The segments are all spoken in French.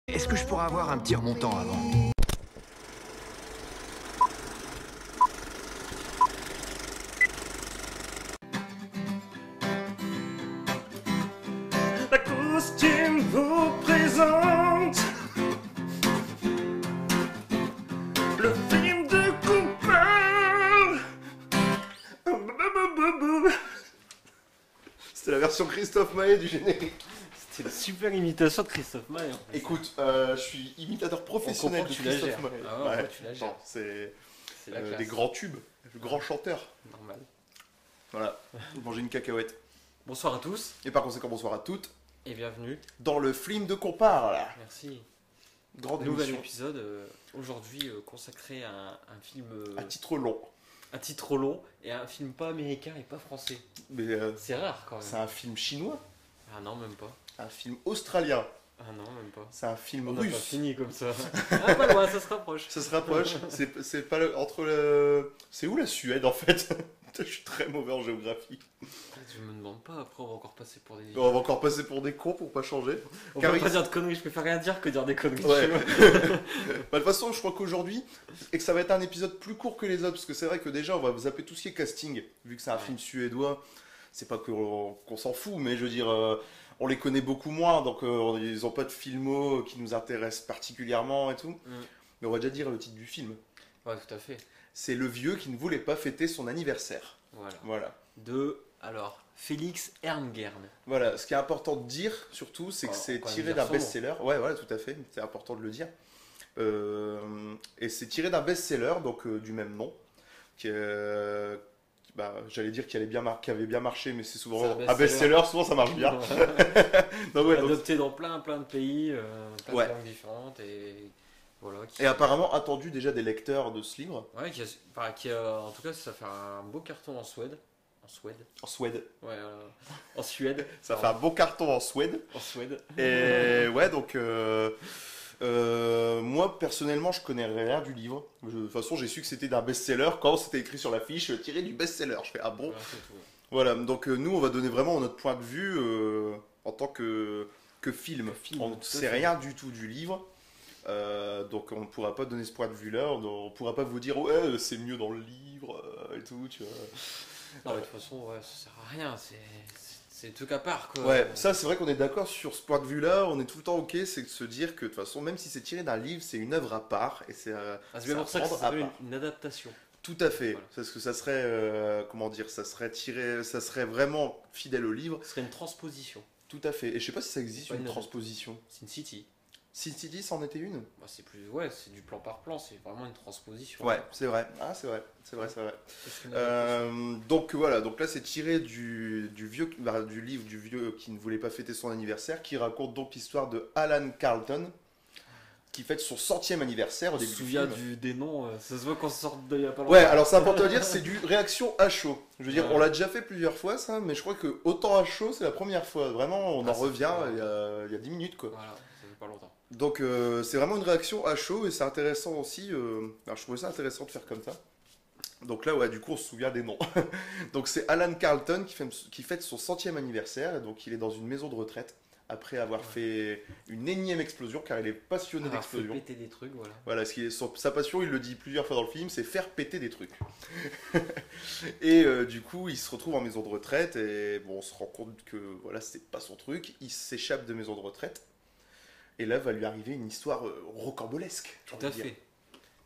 Est-ce que je pourrais avoir un petit remontant avant? La costume vous présente le film de Cooper. C'était la version Christophe Maé du générique. C'était une super imitation de Christophe Maé. Écoute, je suis imitateur professionnel On de comprend que tu la Christophe gères. Maé. Ah ouais, on comprend que tu la gères. Non, c'est la classe. des grands tubes, le grand chanteur. Normal. Voilà, manger une cacahuète. Bonsoir à tous Et par conséquent, bonsoir à toutes. et bienvenue. Dans le film de qu'on parle. Merci. Grande Nouvel émission. épisode aujourd'hui consacré à un film À titre long. à titre long et à un film pas américain et pas français. Mais C'est rare quand même. c'est un film chinois, Ah non, même pas. un film australien, Ah non, même pas. c'est un film On n'a pas russe. fini comme ça. Ah, pas loin, ça se rapproche. Ça se rapproche. C'est pas entre le. C'est où la Suède en fait? Je suis très mauvais en géographie. Je me demande pas, après on va encore passer pour des... On va encore passer pour des cons pour pas changer. On car peut il- pas dire de conneries, je préfère rien dire que dire des conneries. Ouais. tu vois. Bah, de toute façon, je crois qu'aujourd'hui, et que ça va être un épisode plus court que les autres, parce que c'est vrai que déjà, on va zapper tout ce qui est casting, vu que c'est un film suédois. C'est pas qu'on s'en fout, mais je veux dire, on les connaît beaucoup moins, donc ils ont pas de filmo qui nous intéressent particulièrement et tout. Mais on va déjà dire le titre du film. Ouais, tout à fait. C'est le vieux qui ne voulait pas fêter son anniversaire. Voilà. Voilà. Alors, Félix Herngern. Voilà, ce qui est important de dire, surtout, c'est que Oh, c'est quand même tiré dire d'un son nom. best-seller. Ouais, voilà, tout à fait, c'est important de le dire. Et c'est tiré d'un best-seller, donc du même nom, j'allais dire qui avait bien marché, mais c'est souvent C'est un un best-seller. best-seller, souvent ça marche bien. Donc, ouais, donc- Adopté dans plein de pays, plein Ouais. de langues différentes et voilà. et apparemment attendu déjà des lecteurs de ce livre, Ouais, en tout cas, ça fait un beau carton en Suède. En Suède. en Suède. Ouais, en Suède. Ça fait un beau carton en Suède. En Suède. Et ouais, donc moi personnellement, je connais rien du livre. De toute façon, j'ai su que c'était d'un best-seller quand c'était écrit sur la fiche tiré du best-seller. Je fais ah bon. Voilà, c'est tout. Voilà, donc nous, on va donner vraiment notre point de vue en tant que film. film, On tout ne à sait fait. rien du tout du livre. Donc on ne pourra pas donner ce point de vue-là. On ne pourra pas vous dire ouais, c'est mieux dans le livre et tout, tu vois. Non, mais de toute façon, ouais, ça sert à rien. C'est des trucs à part, quoi. Ouais, ça c'est vrai qu'on est d'accord sur ce point de vue-là. On est tout le temps ok, c'est de se dire que de toute façon, même si c'est tiré d'un livre, c'est une œuvre à part et c'est Ah, c'est bien à pour ça que ça prendre à s'appelle part. une adaptation. Tout à fait, Voilà. parce que ça serait comment dire, ça serait vraiment fidèle au livre. Ce serait une transposition. Tout à fait. Et je sais pas si ça existe Pas une une transposition. Sin City. Sin City, ça en était une? Bah, c'est du plan par plan, c'est vraiment une transposition. Ouais, c'est vrai. Ah, c'est vrai. Plus qu'une adaptation. Donc voilà, donc là c'est tiré du livre du vieux qui ne voulait pas fêter son anniversaire, qui raconte donc l'histoire de Alan Carlton, qui fête son 100e anniversaire au On se début du souvient film. des noms, ça se voit qu'on sort de il y a pas longtemps. Ouais, alors c'est important de dire, c'est du réaction à chaud. Je veux dire, Ouais. on l'a déjà fait plusieurs fois ça, mais je crois que autant à chaud, c'est la première fois. Vraiment, on Ah, en c'est revient super. il y a 10 minutes quoi. Voilà, ça fait pas longtemps. Donc c'est vraiment une réaction à chaud et c'est intéressant aussi. Alors je trouvais ça intéressant de faire comme ça. Donc là ouais, du coup on se souvient des noms. Donc c'est Alan Carlton qui fête son 100e anniversaire et donc il est dans une maison de retraite après avoir Ouais. fait une énième explosion car il est passionné Ah, fait d'explosion. péter des trucs, voilà. Voilà, sa passion, il le dit plusieurs fois dans le film, c'est faire péter des trucs. Et du coup, il se retrouve en maison de retraite et bon, on se rend compte que voilà, c'est pas son truc. Il s'échappe de maison de retraite et là va lui arriver une histoire rocambolesque. j'ai Tout à envie de dire. fait.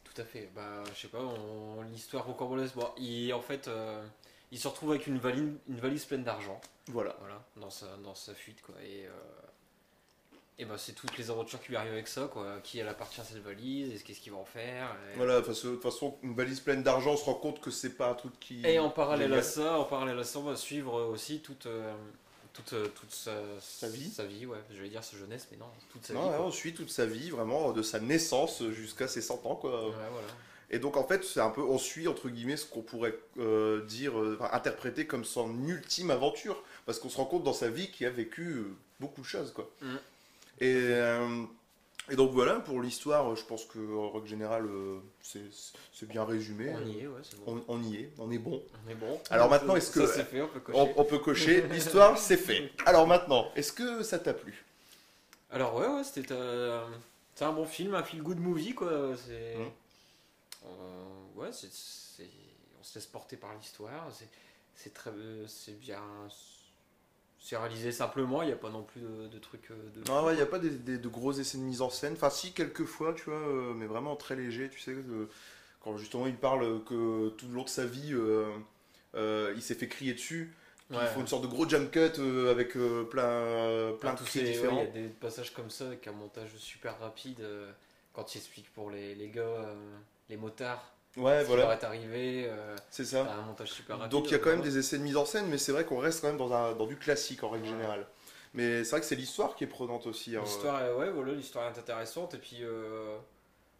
Tout à fait. Bah, je sais pas, l'histoire rocambolesque. Bon, en fait, il se retrouve avec une valise pleine d'argent. Voilà. Voilà, dans sa fuite, quoi. Et bah, c'est toutes les aventures qui lui arrivent avec ça, quoi. Qui elle appartient à cette valise, et qu'est-ce qu'il va en faire. Voilà, de toute façon, une valise pleine d'argent, on se rend compte que c'est pas un truc qui. Et en parallèle à génial. ça, on va suivre aussi toute Sa vie. Sa vie, ouais. Je vais dire sa jeunesse, mais non, toute sa Non, vie. ouais, quoi. on suit toute sa vie, vraiment, de sa naissance jusqu'à ses 100 ans, quoi. Ouais, voilà. Et donc en fait, c'est un peu, on suit entre guillemets ce qu'on pourrait interpréter comme son ultime aventure, parce qu'on se rend compte dans sa vie qu'il a vécu beaucoup de choses, quoi. Mm. Et donc voilà pour l'histoire. Je pense que en règle générale, c'est bien résumé. On y est, ouais, c'est bon. On y est, on est bon. On est bon. Alors maintenant, est-ce que Ça c'est fait, on peut cocher. on peut cocher l'histoire, c'est fait. Alors maintenant, est-ce que ça t'a plu? Alors ouais, c'est un bon film, un feel-good movie quoi. Mm. Ouais, on se laisse porter par l'histoire. C'est bien, c'est réalisé simplement. Il n'y a pas non plus de trucs de Ah fou, ouais, il n'y a quoi. pas de gros essais de mise en scène. Enfin, si, quelques fois, tu vois, mais vraiment très léger. Tu sais, quand justement il parle que tout le long de sa vie, il s'est fait crier dessus. Puis Ouais. il faut une sorte de gros jump cut avec plein de Tous cris ces, ouais, différents. il y a des passages comme ça avec un montage super rapide quand il explique pour les gars, les motards, Ouais, ce qui leur voilà, est arrivé. c'est T'as ça. un montage super rapide. Donc il y a quand même voilà. des essais de mise en scène, mais c'est vrai qu'on reste quand même dans du classique en règle Ouais. générale. Mais c'est vrai que c'est l'histoire qui est prenante aussi, hein. L'histoire, ouais, voilà, l'histoire est intéressante et puis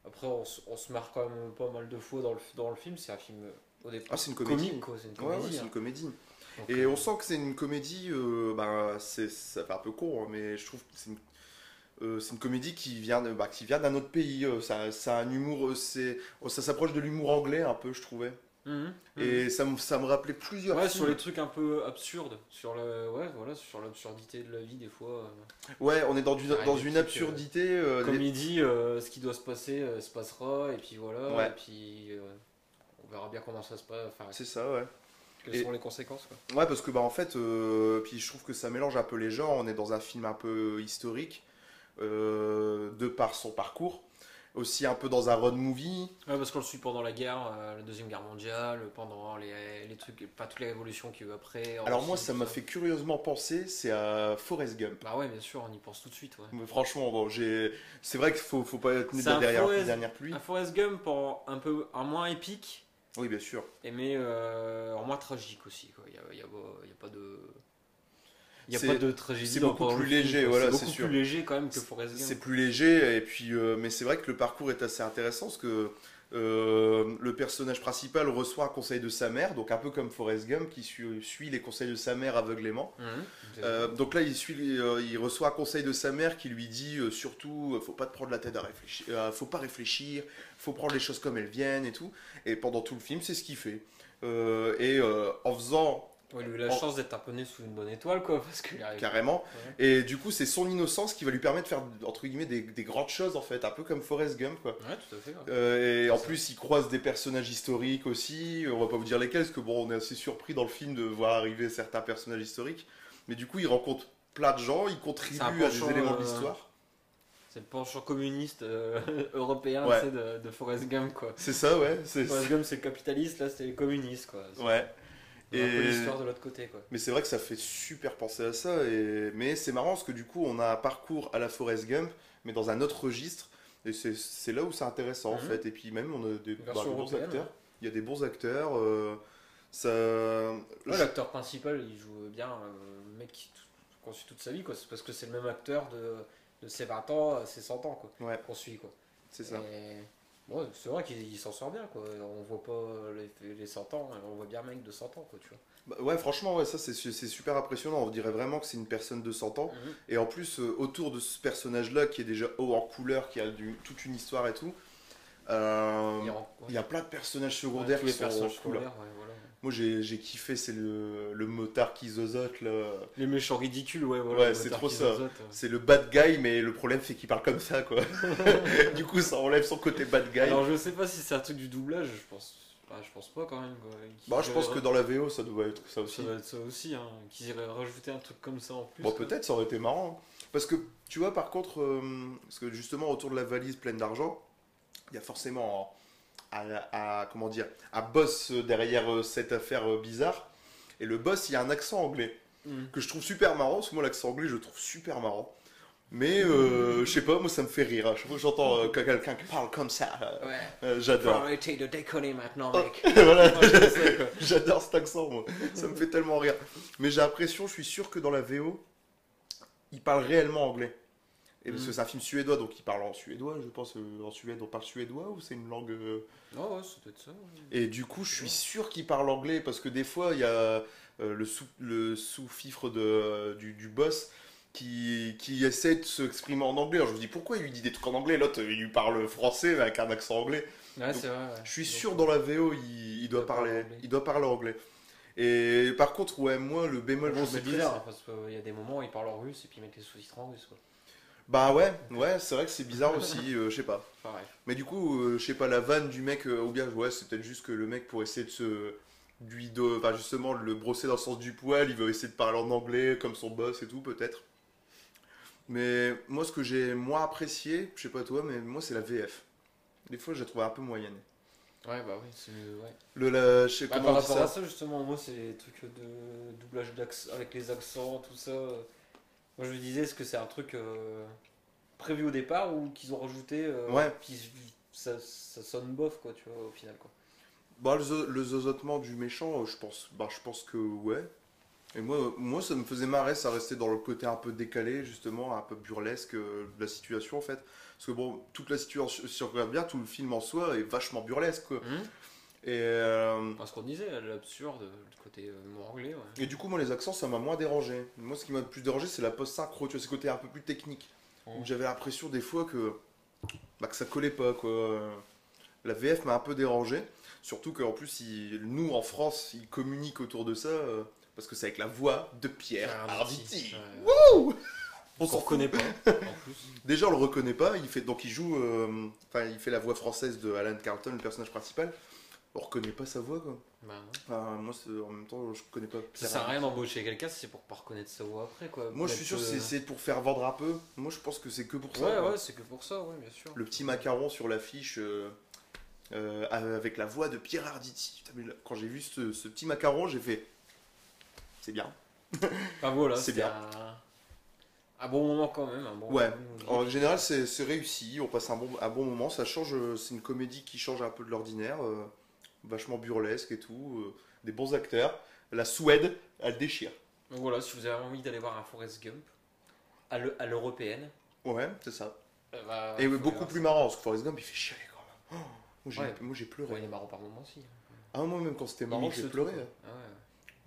après on se marre quand même pas mal de fois dans le film. C'est un film au départ Ah, c'est une comédie. comique quoi, c'est une Ouais, comédie. c'est une comédie. Donc, Et on sent que c'est une comédie, ça fait un peu con, hein, mais je trouve que c'est une comédie qui vient d'un autre pays. Ça a un humour, ça s'approche de l'humour anglais un peu, je trouvais. mhm, mhm. Et ça me rappelait plusieurs Ouais, films. sur les trucs un peu absurdes, ouais, voilà, sur l'absurdité de la vie des fois. Ouais, on est Ouais, dans des une trucs, absurdité. Comme il dit, ce qui doit se passer se passera, et puis voilà, Ouais. et puis on verra bien comment ça se passe, enfin, C'est ça, ouais. quelles Et- sont les conséquences, quoi. Ouais, parce que en fait, puis je trouve que ça mélange un peu les genres. On est dans un film un peu historique, de par son parcours. Aussi un peu dans un road movie. Ouais, parce qu'on le suit pendant la guerre, la Deuxième Guerre mondiale, pendant les trucs, pas toute la révolution qui est eu après. en Alors moi, Russie, ça tout m'a fait curieusement penser, c'est à Forrest Gump. Bah ouais, bien sûr, on y pense tout de suite, ouais. Mais franchement, bon, c'est vrai qu'il faut pas tenir C'est un derrière pluie. Un Forrest Gump un moins épique, Oui, bien sûr. mais en moins tragique aussi, quoi. Il y a pas de... Il n'y a C'est- pas de tragédie c'est dans beaucoup pendant plus le film, léger, quoi. voilà, C'est c'est beaucoup sûr. plus léger quand même que Forrest C'est Gump. plus léger, et puis, mais c'est vrai que le parcours est assez intéressant, parce que le personnage principal reçoit un conseil de sa mère, donc un peu comme Forrest Gump qui suit les conseils de sa mère aveuglément. Donc là, il reçoit un conseil de sa mère qui lui dit surtout, faut pas te prendre la tête à réfléchir, faut pas réfléchir, faut prendre les choses comme elles viennent et tout. Et pendant tout le film, c'est ce qu'il fait. En faisant Ouais, lui, il a la En- chance d'être un peu né sous une bonne étoile, quoi, parce qu'il arrive. carrément, Ouais. et du coup, c'est son innocence qui va lui permettre de faire entre guillemets des grandes choses en fait, un peu comme Forrest Gump quoi. Ouais, tout à fait. Ouais. Et C'est en ça. plus, il croise des personnages historiques aussi. On va pas vous dire lesquels, parce que bon, on est assez surpris dans le film de voir arriver certains personnages historiques. Mais du coup, il rencontre plein de gens, il contribue C'est un à des penchant, éléments de l'histoire. C'est le penchant communiste européen, Ouais. tu sais, de Forrest Gump, quoi. C'est ça, ouais. Forrest Gump, c'est le capitaliste, là, c'est les communistes, quoi. C'est Ouais. un peu Et- l'histoire de l'autre côté, quoi. Mais c'est vrai que ça fait super penser à ça. Mais c'est marrant parce que du coup, on a un parcours à la Forrest Gump, mais dans un autre registre. Et c'est là où c'est intéressant en Mhm. fait. Et puis même, on a des Version des bons européenne, acteurs. ouais. Il y a des bons acteurs. Ça... Ouais, l'acteur principal, il joue bien, le mec qu'on suit toute sa vie, quoi. C'est parce que c'est le même acteur de ses 20 ans à ses 100 ans, quoi. Ouais, Qu'on suit, quoi. c'est ça. Et... Ouais, c'est vrai qu'il s'en sort bien, quoi. On voit pas les 100 ans, on voit bien un mec de 100 ans, quoi, tu vois. Bah ouais, franchement, ouais, ça c'est super impressionnant. On dirait vraiment que c'est une personne de 100 ans. Mhm. Et en plus, autour de ce personnage-là, qui est déjà haut en couleur, qui a toute une histoire et tout, il y a plein de personnages secondaires tous qui les sont en personnages couleur. secondaires, ouais, voilà. Moi j'ai kiffé, c'est le motard qui zozote là. Les méchants ridicules, ouais, voilà. Ouais, le c'est motard trop qui ça. zozote. C'est le bad guy, mais le problème c'est qu'il parle comme ça quoi. Du coup, ça enlève son côté bad guy. Alors, je sais pas si c'est un truc du doublage, je pense pas quand même, quoi. Bah, je pense que dans la VO, ça doit être ça aussi. Ça doit être ça aussi, hein. Qu'ils iraient rajouter un truc comme ça en plus. Bon, quoi. peut-être, ça aurait été marrant. Parce que, tu vois, par contre, parce que justement, autour de la valise pleine d'argent, il y a forcément comment dire, un boss derrière cette affaire bizarre. Et le boss, il y a un accent anglais Mhm. que je trouve super marrant. Parce que moi, l'accent anglais, je le trouve super marrant. Mais, je sais pas, moi, ça me fait rire. À chaque fois que j'entends quelqu'un qui parle comme ça, Ouais. j'adore. Faut arrêter de déconner maintenant, Oh. mec. Voilà. Ouais, c'est ça, quoi. J'adore cet accent, moi. Ça me fait tellement rire. Mais j'ai l'impression, je suis sûr que dans la VO, il parle réellement anglais. Et parce que c'est un film suédois, donc il parle en suédois, je pense. En Suède, on parle suédois ou c'est une langue. Non, ouais, c'est peut-être ça. Ouais. Et du coup, je suis sûr qu'il parle anglais parce que des fois, il y a le sous-fifre du boss qui essaie de s'exprimer en anglais. Alors je me dis pourquoi il lui dit des trucs en anglais, l'autre il lui parle français mais avec un accent anglais. Ouais, Donc, c'est vrai. Ouais. Je suis Donc, sûr dans la VO, il doit parler, il doit parler anglais. Et par contre, ouais, moi, le bémol que Bon, je c'est mettrais, bizarre, hein, parce qu'il y a des moments où ils parlent en russe et puis ils mettent les sous-titres en russe, quoi. Bah ouais, c'est vrai que c'est bizarre aussi, je sais pas. Enfin, bref. Mais du coup, je sais pas, la vanne du mec, ou bien, ouais, c'est peut-être juste que le mec, pour essayer de enfin, justement, le brosser dans le sens du poil, il veut essayer de parler en anglais, comme son boss et tout, peut-être. Mais moi, ce que j'ai moins apprécié, je sais pas toi, mais moi, c'est la VF. Des fois, je la trouve un peu moyenne. Ouais, bah oui, c'est. Ouais. Je sais Bah, comment par on dit rapport à ça. ça, justement, moi, c'est les trucs de doublage avec les accents, tout ça. Moi, je me disais, est-ce que c'est un truc prévu au départ ou qu'ils ont rajouté Ouais. puis ça sonne bof, quoi, tu vois, au final, quoi. Bah, le zozotement du méchant, je pense que ouais. Et moi, ça me faisait marrer, ça restait dans le côté un peu décalé, justement, un peu burlesque de la situation, en fait. Parce que bon, toute la situation, si on regarde bien, tout le film en soi est vachement burlesque, quoi. Et, Enfin, ce qu'on disait, l'absurde, le côté mot anglais, ouais. et du coup, moi, les accents, ça m'a moins dérangé. Moi, ce qui m'a le plus dérangé, c'est la post-synchro, tu vois, ce côté un peu plus technique. Où j'avais l'impression, des fois, que ça collait pas, quoi. La VF m'a un peu dérangé. Surtout qu'en plus, nous, en France, ils communiquent autour de ça, parce que c'est avec la voix de Pierre Arditi. Ouais. On On s'en reconnaît pas, en plus. Déjà, on le reconnaît pas. Donc, il joue. Enfin, il fait la voix française de Alan Carlton, le personnage principal. On reconnaît pas sa voix, quoi. Bah non. Enfin, moi, en même temps, je connais pas. Ça sert à rien d'embaucher quelqu'un si c'est pour pas reconnaître sa voix après, quoi. Moi, je suis sûr que c'est pour faire vendre un peu. Moi, je pense que c'est que pour ça. Ouais, quoi. ouais, c'est que pour ça, ouais, bien sûr. Le petit macaron sur l'affiche avec la voix de Pierre Arditi. Putain, mais quand j'ai vu ce petit macaron, j'ai fait. C'est bien. Ah voilà, C'est c'était bien. un bon moment quand même. Un bon Ouais. moment. En général, c'est réussi. On passe un bon moment. Ça change. C'est une comédie qui change un peu de l'ordinaire. Vachement burlesque et tout. Des bons acteurs. La Suède, elle déchire. Donc voilà, si vous avez envie d'aller voir un Forrest Gump à l'européenne, Ouais, c'est ça. bah, Et faut beaucoup voir plus ça. marrant, parce que Forrest Gump, il fait chier quand même. Ouais. Moi, j'ai pleuré. Ouais, il est marrant par moments aussi. Ah, moi, même quand c'était Il marrant, mixe j'ai tout, pleuré. quoi. Ah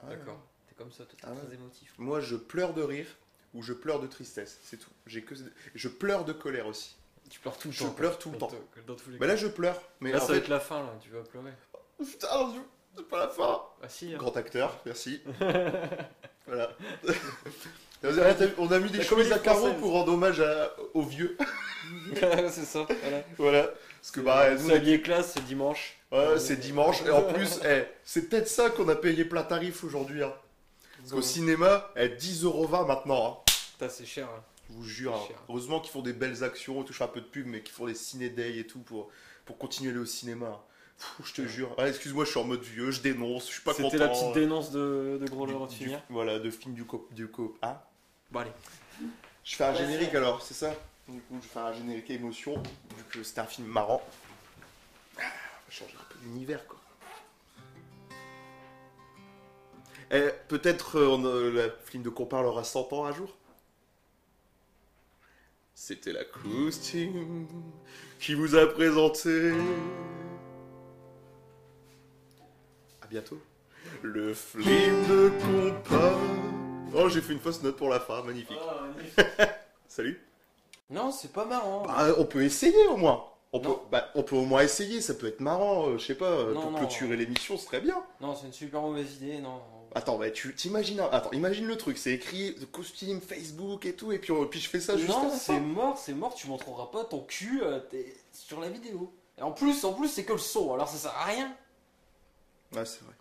Ah, ouais, d'accord. T'es comme ça, toi, t'es Ah ouais. très émotif. Moi, je pleure de rire ou je pleure de tristesse, c'est tout. Je pleure de colère aussi. Tu pleures tout le Je temps. pleure tout le temps. Dans tous les Mais cas. là, je pleure. Mais Là, en ça va fait, être la fin, là, tu vas pleurer. putain, c'est pas la fin. Ah si, hein. Grand acteur, merci. Voilà. On a mis des La chemises comédie à carreaux française. pour rendre hommage aux vieux. c'est ça, voilà. Voilà. Parce que bah, nous, c'est habillé classe, c'est dimanche. ouais, c'est dimanche. Et en plus, c'est peut-être ça qu'on a payé plein tarif aujourd'hui. Hein. Parce qu'au cinéma, 10,20€ maintenant. Hein. Putain, c'est cher. Hein. Je vous jure. C'est Hein. cher. Heureusement qu'ils font des belles actions, ils touchent un peu de pub, mais qu'ils font des ciné-day et tout pour continuer à aller au cinéma. Hein. Pfff, je te jure. Ah, excuse-moi, je suis en mode vieux, je dénonce, je suis pas content. C'était la petite dénonce de Gros Laurent de finir. Voilà, de film du co. Hein. Bon, allez. Je fais un générique alors, c'est ça. Du coup, je fais un générique émotion, vu que c'était un film marrant. On va changer un peu d'univers, quoi. Et peut-être le film de qu'on parlera 100 ans un jour. C'était la costume qui vous a présenté. À bientôt. Le film de compas. Oh, j'ai fait une fausse note pour la fin, magnifique. Salut. Non, c'est pas marrant. Bah, on peut essayer au moins. On Non. peut au moins essayer, ça peut être marrant, je sais pas, Non, pour non. clôturer l'émission, ce serait bien. Non, c'est une super mauvaise idée, non. Attends, bah, tu t'imagines, attends, imagine le truc, c'est écrit de costume, Facebook et tout, et puis je fais ça juste à Non, la c'est fin. mort, tu montreras pas ton cul sur la vidéo. Et en plus, c'est que le son, alors ça sert à rien. Ouais, c'est vrai.